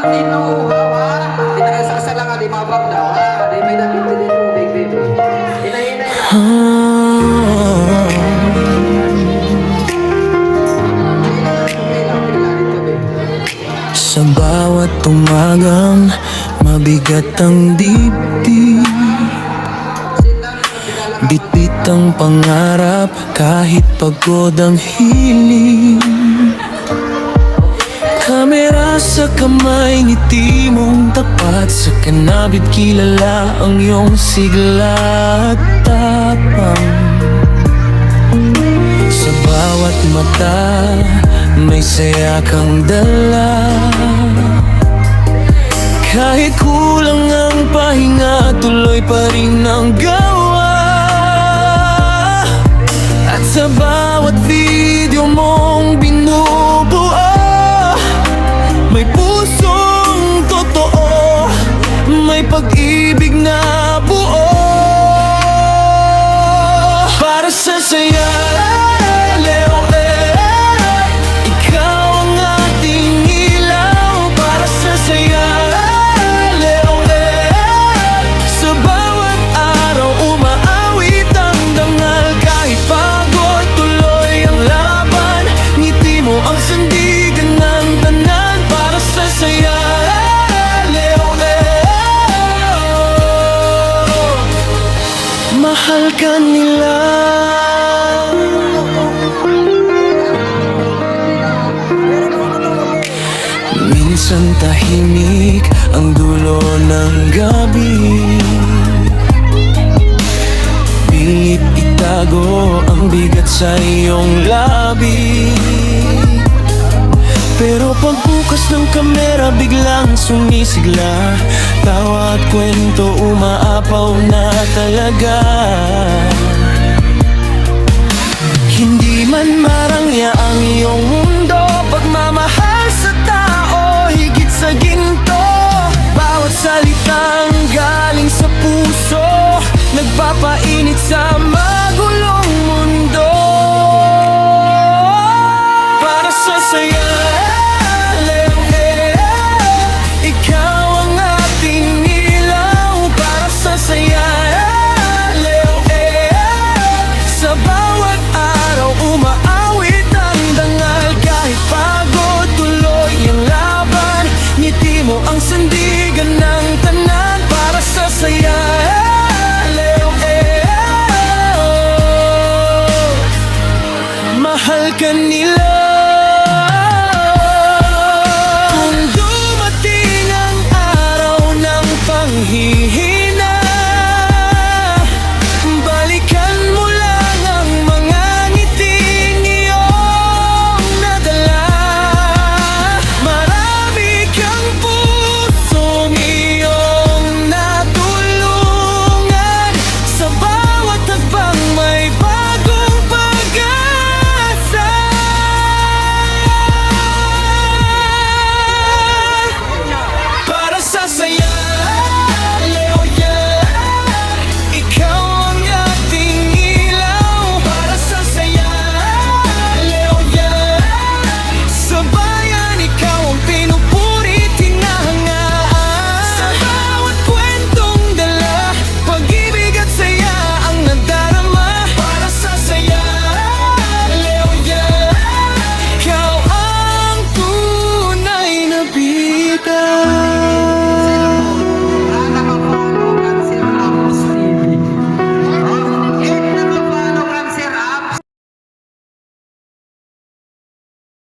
Sa bawat umagang mabigat ang dibdib, bitbit ang pangarap kahit pagod ang hiling. Kamera sa kamay, ngiti mong tapat, sa kanabit kilala ang iyong sigla at tapang. Sa bawat mata may saya kang dala, kahit kulang ang pahinga, tuloy pa rin ang gawa. At sa bawat video mong binubuo, may pusong totoo, may pag-ibig na buo. Para sa saya, Leo, ikaw ang ating ilaw. Para sa saya, Leo, sa bawat araw umaawit ang dangal, kahit pagod tuloy ang laban, ngiti mo ang sandigan ng tanan. Para sa saya, Leo, mahal ka nila. Minsan tahimik ang dulo ng gabi, pilit itago ang bigat sa iyong labi. Pero pagbukas ng kamera, biglang sumisigla, tawa at kwento umaapaw na talaga. Hindi man marangya ang iyong mundo,